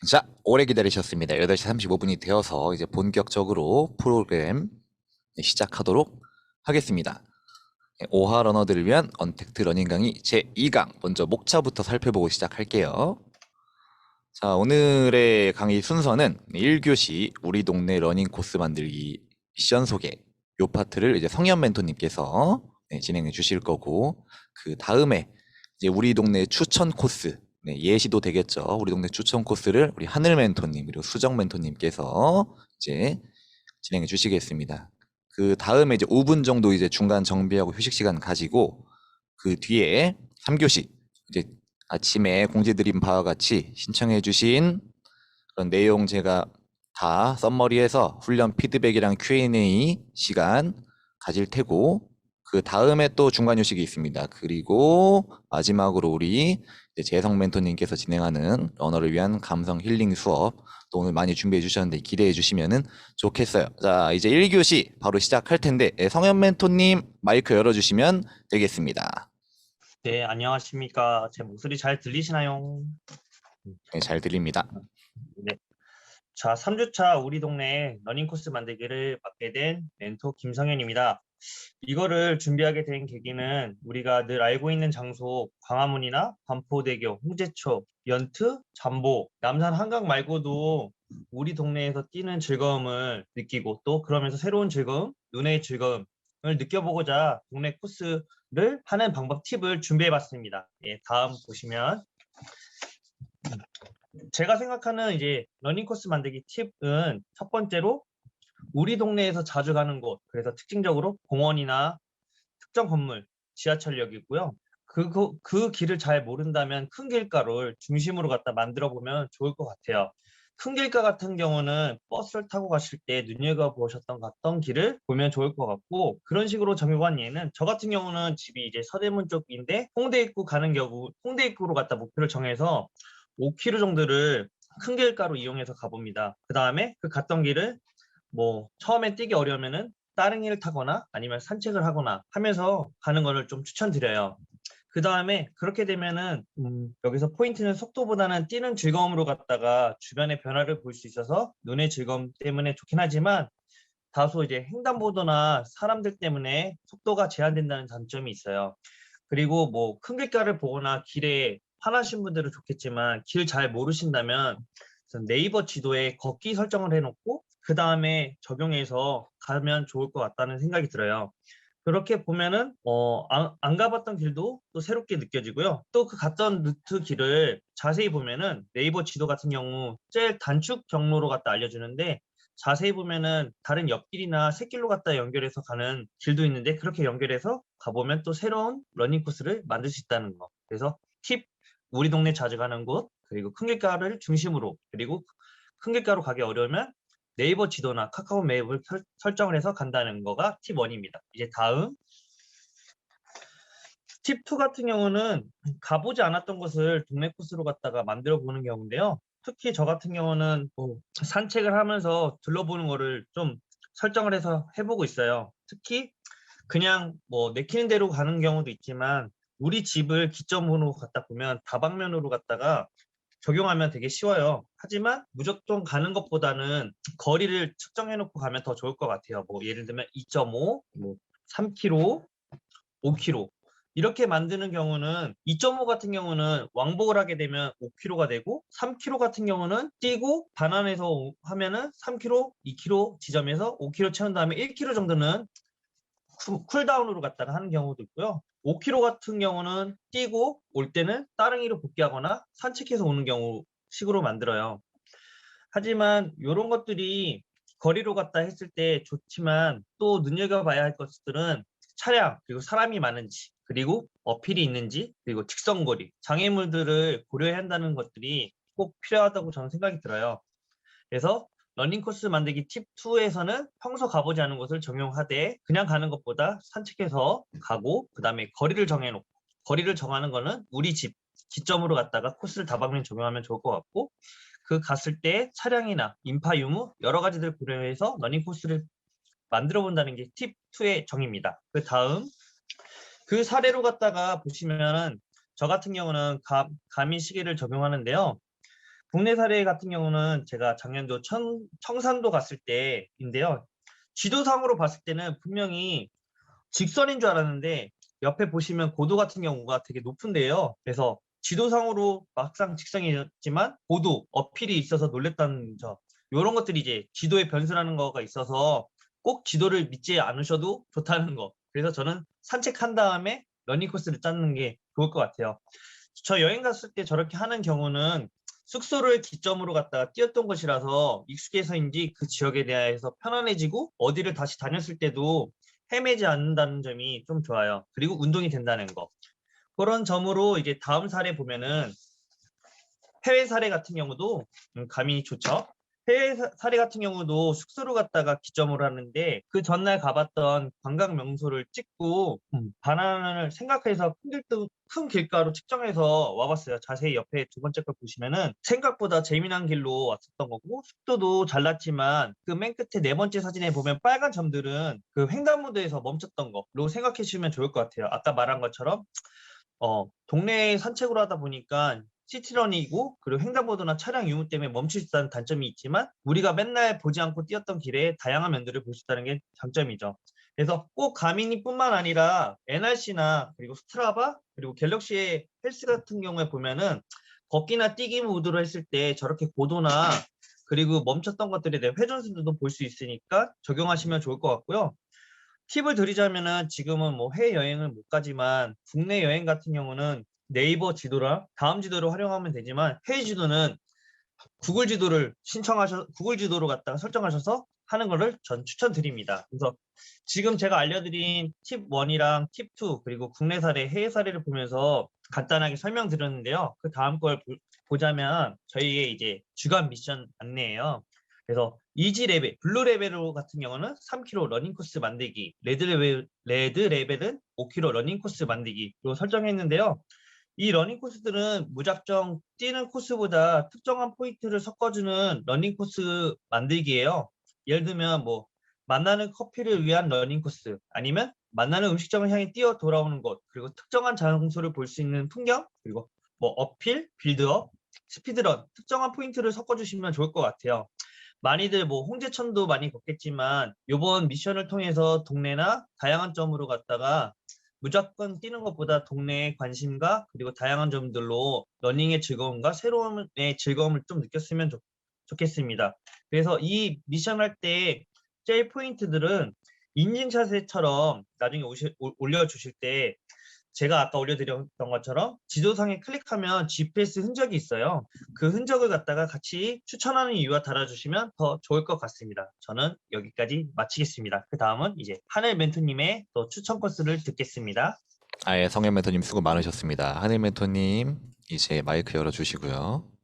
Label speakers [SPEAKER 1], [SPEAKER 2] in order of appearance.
[SPEAKER 1] 자, 오래 기다리셨습니다. 8시 35분이 되어서 이제 본격적으로 프로그램 시작하도록 하겠습니다. 5하 러너들을 위한 언택트 러닝 강의 제2강. 먼저 목차부터 살펴보고 시작할게요. 자, 오늘의 강의 순서는 1교시 우리 동네 러닝 코스 만들기 미션 소개. 요 파트를 이제 성현 멘토님께서 진행해 주실 거고, 그 다음에 이제 우리 동네 추천 코스, 예시도 되겠죠. 우리 동네 추천 코스를 우리 하늘 멘토님 그리고 수정 멘토님께서 이제 진행해 주시겠습니다. 그 다음에 이제 5분 정도 이제 중간 정비하고 휴식 시간 가지고, 그 뒤에 3교시 이제 아침에 공지드린 바와 같이 신청해 주신 그런 내용 제가 다 썸머리해서 훈련 피드백이랑 Q&A 시간 가질 테고, 그 다음에 또 중간 휴식이 있습니다. 그리고 마지막으로 우리 재성 멘토님께서 진행하는 러너를 위한 감성 힐링 수업, 또 오늘 많이 준비해 주셨는데 기대해 주시면 좋겠어요. 자, 이제 1교시 바로 시작할 텐데, 성현 멘토님 마이크 열어주시면 되겠습니다.
[SPEAKER 2] 네, 안녕하십니까. 제 목소리 잘 들리시나요?
[SPEAKER 1] 네, 잘 들립니다.
[SPEAKER 2] 네. 자, 3주차 우리 동네 러닝 코스 만들기를 맡게 된 멘토 김성현입니다. 이거를 준비하게 된 계기는 우리가 늘 알고 있는 장소 광화문이나 반포대교, 홍제초, 연트, 잠보, 남산 한강 말고도 우리 동네에서 뛰는 즐거움을 느끼고 또 그러면서 새로운 즐거움, 눈의 즐거움을 느껴보고자 동네 코스를 하는 방법 팁을 준비해봤습니다. 예, 다음 보시면 제가 생각하는 이제 러닝 코스 만들기 팁은 첫 번째로 우리 동네에서 자주 가는 곳, 그래서 특징적으로 공원이나 특정 건물, 지하철역이고요. 그 길을 잘 모른다면 큰 길가를 중심으로 갖다 만들어 보면 좋을 것 같아요. 큰 길가 같은 경우는 버스를 타고 가실 때 눈여겨보셨던 갔던 길을 보면 좋을 것 같고, 그런 식으로 정해본 예는 저 같은 경우는 집이 이제 서대문 쪽인데 홍대 입구 가는 경우 홍대 입구로 갖다 목표를 정해서 5km 정도를 큰 길가로 이용해서 가봅니다. 그 다음에 그 갔던 길을 뭐 처음에 뛰기 어려우면은 따릉이를 타거나 아니면 산책을 하거나 하면서 가는 거를 좀 추천드려요. 그 다음에 그렇게 되면은 여기서 포인트는 속도보다는 뛰는 즐거움으로 갔다가 주변의 변화를 볼 수 있어서 눈의 즐거움 때문에 좋긴 하지만 다소 이제 횡단보도나 사람들 때문에 속도가 제한된다는 단점이 있어요. 그리고 뭐 큰 길가를 보거나 길에 화나신 분들은 좋겠지만 길 잘 모르신다면 네이버 지도에 걷기 설정을 해놓고 그 다음에 적용해서 가면 좋을 것 같다는 생각이 들어요. 그렇게 보면은 안 가봤던 길도 또 새롭게 느껴지고요. 또 그 갔던 루트 길을 자세히 보면은 네이버 지도 같은 경우 제일 단축 경로로 갖다 알려주는데 자세히 보면은 다른 옆길이나 샛길로 갖다 연결해서 가는 길도 있는데 그렇게 연결해서 가보면 또 새로운 러닝 코스를 만들 수 있다는 거. 그래서 팁, 우리 동네 자주 가는 곳, 그리고 큰 길가를 중심으로, 그리고 큰 길가로 가기 어려우면 네이버 지도나 카카오 맵을 설정을 해서 간다는 거가 팁 1입니다. 이제 다음 팁 2 같은 경우는 가보지 않았던 곳을 동네 코스로 갔다가 만들어 보는 경우인데요. 특히 저 같은 경우는 뭐 산책을 하면서 둘러보는 거를 좀 설정을 해서 해보고 있어요. 특히 그냥 뭐 내키는 대로 가는 경우도 있지만 우리 집을 기점으로 갖다 보면 다방면으로 갔다가 적용하면 되게 쉬워요. 하지만 무조건 가는 것보다는 거리를 측정해 놓고 가면 더 좋을 것 같아요. 뭐 예를 들면 2.5, 뭐 3km, 5km 이렇게 만드는 경우는 2.5 같은 경우는 왕복을 하게 되면 5km가 되고 3km 같은 경우는 뛰고 반환해서 하면은 3km, 2km 지점에서 5km 채운 다음에 1km 정도는 쿨다운으로 갔다가 하는 경우도 있고요. 5km 같은 경우는 뛰고 올 때는 따릉이로 복귀하거나 산책해서 오는 경우 식으로 만들어요. 하지만 이런 것들이 거리로 갔다 했을 때 좋지만 또 눈여겨봐야 할 것들은 차량 그리고 사람이 많은지 그리고 어필이 있는지 그리고 직선거리 장애물들을 고려해야 한다는 것들이 꼭 필요하다고 저는 생각이 들어요. 그래서 러닝 코스 만들기 팁 2에서는 평소 가보지 않은 곳을 적용하되 그냥 가는 것보다 산책해서 가고 그 다음에 거리를 정해놓고 거리를 정하는 거는 우리 집 기점으로 갔다가 코스를 다방면 적용하면 좋을 것 같고 그 갔을 때 차량이나 인파 유무 여러 가지들 고려해서 러닝 코스를 만들어 본다는 게 팁 2의 정의입니다. 그 다음 그 사례로 갔다가 보시면은 저 같은 경우는 가민 시계를 적용하는데요. 국내 사례 같은 경우는 제가 작년도 청산도 갔을 때인데요. 지도상으로 봤을 때는 분명히 직선인 줄 알았는데 옆에 보시면 고도 같은 경우가 되게 높은데요. 그래서 지도상으로 막상 직선이었지만 고도, 어필이 있어서 놀랬다는 점. 이런 것들이 이제 지도의 변수라는 거가 있어서 꼭 지도를 믿지 않으셔도 좋다는 거. 그래서 저는 산책한 다음에 러닝 코스를 짜는 게 좋을 것 같아요. 저 여행 갔을 때 저렇게 하는 경우는 숙소를 기점으로 갔다가 뛰었던 것이라서 익숙해서인지 그 지역에 대해서 편안해지고 어디를 다시 다녔을 때도 헤매지 않는다는 점이 좀 좋아요. 그리고 운동이 된다는 거. 그런 점으로 이제 다음 사례 보면은 해외 사례 같은 경우도 감이 좋죠. 해외 사례 같은 경우도 숙소로 갔다가 기점으로 하는데 그 전날 가봤던 관광 명소를 찍고 바나나를 생각해서 큰 길가로 측정해서 와봤어요. 자세히 옆에 두 번째 걸 보시면은 생각보다 재미난 길로 왔었던 거고 속도도 잘 났지만 그 맨 끝에 네 번째 사진에 보면 빨간 점들은 그 횡단보도에서 멈췄던 거로 생각해 주시면 좋을 것 같아요. 아까 말한 것처럼 동네 산책을 하다 보니까 시티런이고 그리고 횡단보도나 차량 유무 때문에 멈출 수 있다는 단점이 있지만 우리가 맨날 보지 않고 뛰었던 길에 다양한 면들을 볼 수 있다는 게 장점이죠. 그래서 꼭 가미니뿐만 아니라 NRC나 그리고 스트라바 그리고 갤럭시의 헬스 같은 경우에 보면은 걷기나 뛰기 모드로 했을 때 저렇게 고도나 그리고 멈췄던 것들에 대한 회전수도 볼 수 있으니까 적용하시면 좋을 것 같고요. 팁을 드리자면은 지금은 뭐 해외여행을 못 가지만 국내 여행 같은 경우는 네이버 지도랑 다음 지도를 활용하면 되지만 해외 지도는 구글 지도로 갖다가 설정하셔서 하는 거를 전 추천드립니다. 그래서 지금 제가 알려드린 팁 1이랑 팁 2 그리고 국내 사례, 해외 사례를 보면서 간단하게 설명드렸는데요. 그 다음 걸 보자면 저희의 이제 주간 미션 안내예요. 그래서 이지 레벨, 블루 레벨로 같은 경우는 3km 러닝 코스 만들기, 레드 레벨은 5km 러닝 코스 만들기로 설정했는데요. 이 러닝 코스들은 무작정 뛰는 코스보다 특정한 포인트를 섞어주는 러닝 코스 만들기예요. 예를 들면 뭐 만나는 커피를 위한 러닝 코스, 아니면 만나는 음식점을 향해 뛰어 돌아오는 곳, 그리고 특정한 장소를 볼 수 있는 풍경, 그리고 뭐 어필, 빌드업, 스피드런, 특정한 포인트를 섞어주시면 좋을 것 같아요. 많이들 뭐 홍제천도 많이 걷겠지만 이번 미션을 통해서 동네나 다양한 점으로 갔다가 무조건 뛰는 것보다 동네의 관심과 그리고 다양한 점들로 러닝의 즐거움과 새로움의 즐거움을 좀 느꼈으면 좋겠습니다. 그래서 이 미션 할 때 제일 포인트들은 인증샷처럼 나중에 올려주실 때 제가 아까 올려드렸던 것처럼 지도상에 클릭하면 GPS 흔적이 있어요. 그 흔적을 갖다가 같이 추천하는 이유와 달아주시면 더 좋을 것 같습니다. 저는 여기까지 마치겠습니다. 그 다음은 이제 하늘 멘토님의 또 추천 코스를 듣겠습니다.
[SPEAKER 1] 아예 성현 멘토님 수고 많으셨습니다. 하늘 멘토님 이제 마이크 열어주시고요.